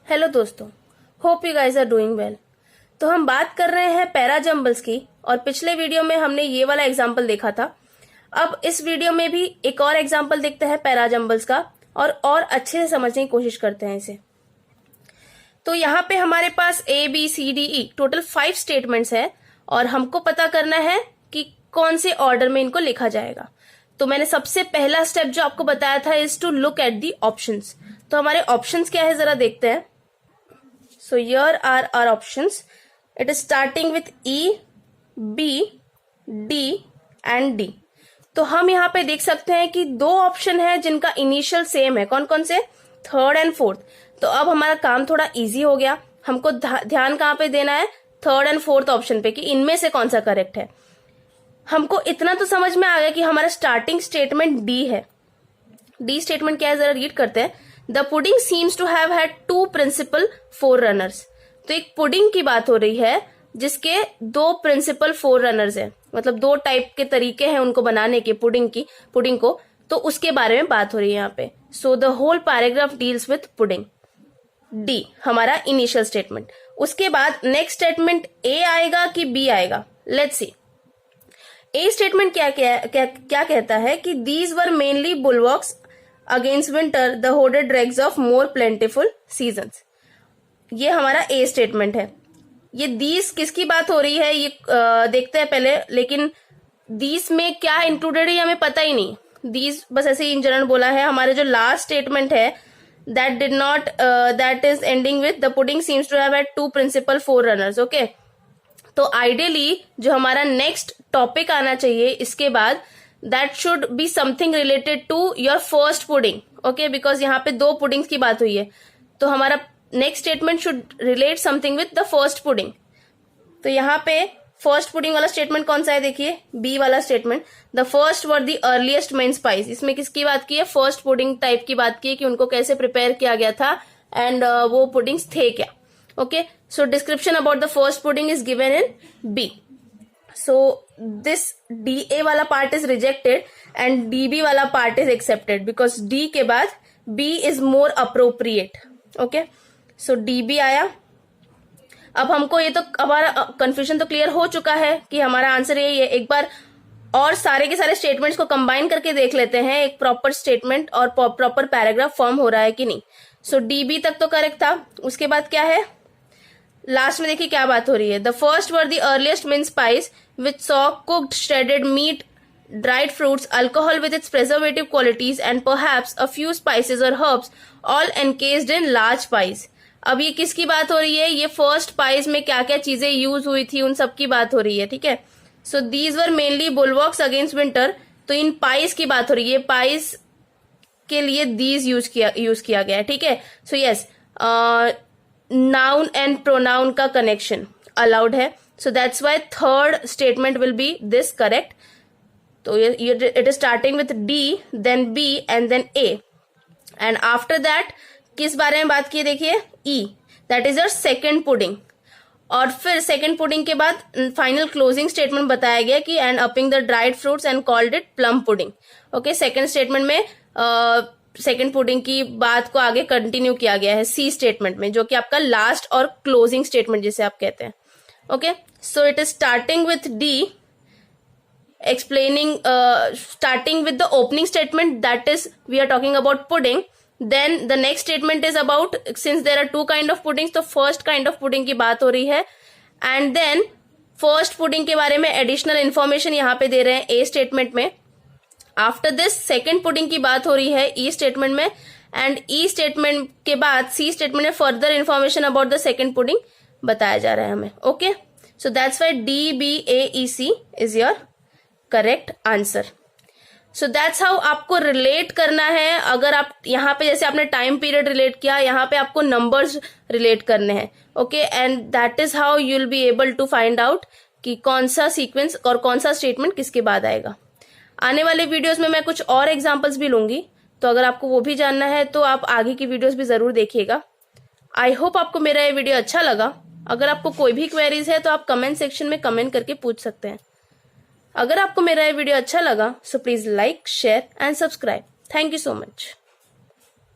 Hello दोस्तों, hope you guys are doing well. तो हम बात कर रहे हैं पैराजम्बल्स की, और पिछले वीडियो में हमने ये वाला एग्जाम्पल देखा था। अब इस वीडियो में भी एक और एग्जाम्पल देखते हैं पैराजम्बल्स का, और अच्छे से समझने की कोशिश करते हैं इसे। तो यहाँ पे हमारे पास A B C D E total 5 statements है, और हमको पता करना है कि कौन से ऑर्डर में इनको लिखा जाएगा। तो मैंने सबसे पहला स्टेप जो आपको बताया था is to look at the options. तो हमारे ऑप्शंस क्या है जरा देखते हैं। So here are our options. It is starting with E, B, D and D. तो हम यहाँ पे देख सकते हैं कि दो ऑप्शन है जिनका इनिशियल सेम है। कौन कौन से? Third and fourth. तो अब हमारा काम थोड़ा इजी हो गया। हमको ध्यान कहाँ पे देना है? थर्ड एंड फोर्थ ऑप्शन पे, कि इनमें से कौन सा करेक्ट है। हमको इतना तो समझ में आ गया कि हमारा स्टार्टिंग स्टेटमेंट डी है। डी स्टेटमेंट क्या है जरा रीड करते हैं। The pudding seems to have had 2 principal forerunners. तो एक पुडिंग की बात हो रही है जिसके 2 प्रिंसिपल फोररनर्स हैं, मतलब 2 टाइप के तरीके हैं उनको बनाने के पुडिंग को। तो उसके बारे में बात हो रही है यहाँ पे। So the whole paragraph deals with pudding. D हमारा इनिशियल स्टेटमेंट। उसके बाद नेक्स्ट स्टेटमेंट ए आएगा कि बी आएगा, लेट्स सी। ए स्टेटमेंट क्या कहता है कि these were mainly bulwarks against winter, the hoarded dregs of more plentiful seasons. ये हमारा ए स्टेटमेंट है। ये दीज किसकी बात हो रही है ये देखते हैं पहले। लेकिन दीज में क्या इंक्लूडेड है हमें पता ही नहीं। दीज बस ऐसे ही इन जनरल बोला है। हमारे जो लास्ट स्टेटमेंट है that is ending with the pudding seems to have had 2 principal forerunners. Okay, तो आइडियली जो हमारा नेक्स्ट टॉपिक आना चाहिए इसके बाद, that should be something related to your first pudding, okay, because यहाँ पे 2 पुडिंग्स की बात हुई है। तो हमारा next statement should relate something with the first pudding. तो यहाँ पे फर्स्ट पुडिंग वाला स्टेटमेंट कौन सा है देखिए, बी वाला statement. The first were the earliest main spice. इसमें किसकी बात की है? फर्स्ट पुडिंग टाइप की बात की है कि उनको कैसे प्रिपेयर किया गया था एंड वो पुडिंग्स थे क्या। Okay, so description about the first pudding is given in B. So this DA वाला part is rejected and DB वाला part is accepted, because D के बाद B is more appropriate. Okay, so DB आया। अब हमको ये तो हमारा कंफ्यूजन तो क्लियर हो चुका है कि हमारा आंसर यही है। एक बार और सारे के सारे स्टेटमेंट्स को कंबाइन करके देख लेते हैं, एक प्रॉपर स्टेटमेंट और प्रॉपर पैराग्राफ फॉर्म हो रहा है कि नहीं। सो DB तक तो करेक्ट था। उसके बाद क्या है लास्ट में, देखिए क्या बात हो रही है। The first were the earliest mince pies which saw cooked shredded meat, dried fruits, alcohol with its preservative qualities and perhaps a few spices or herbs all encased in large pies। अब ये किसकी बात हो रही है? ये first pies में क्या क्या चीजें यूज हुई थी उन सब की बात हो रही है। ठीक है, so these were mainly bulwarks against winter. तो इन पाइज की बात हो रही है। पाइज के लिए दीज यूज किया गया है। ठीक है, so yes, noun and pronoun का कनेक्शन अलाउड है। So that's why third statement will be this correct. तो it is starting with D, then B and then A, and after that किस बारे में बात की देखिए, E, that is your second pudding। और फिर सेकेंड पुडिंग के बाद फाइनल क्लोजिंग स्टेटमेंट बताया गया कि and upping the dried fruits and called it plum pudding. Okay, second statement में सेकेंड पुडिंग की बात को आगे कंटिन्यू किया गया है सी स्टेटमेंट में, जो कि आपका लास्ट और क्लोजिंग स्टेटमेंट जिसे आप कहते हैं। Okay, so it is starting with D, explaining starting with the opening statement, that is we are talking about pudding. Then the next statement is about, since there are 2 kind of puddings, तो first kind of pudding की बात हो रही है। and then first pudding के बारे में additional information यहाँ पे दे रहे हैं A statement में। after this second pudding की बात हो रही है E statement में, and E statement के बाद C statement में further information about the second pudding बताया जा रहा है हमें। okay, so that's why D, B, A, E, C is your correct answer. So that's how आपको रिलेट करना है। अगर आप यहाँ पे जैसे आपने टाइम पीरियड रिलेट किया, यहाँ पे आपको नंबर्स रिलेट करने हैं। Okay, and that is how you will be able to find out कि कौन सा सीक्वेंस और कौन सा स्टेटमेंट किसके बाद आएगा। आने वाले वीडियोस में मैं कुछ और एग्जांपल्स भी लूंगी, तो अगर आपको वो भी जानना है तो आप आगे की वीडियोस भी जरूर देखिएगा। आई होप आपको मेरा ये वीडियो अच्छा लगा। अगर आपको कोई भी क्वेरीज है तो आप कमेंट सेक्शन में कमेंट करके पूछ सकते हैं। अगर आपको मेरा ये वीडियो अच्छा लगा so please like, share and subscribe. Thank you so much.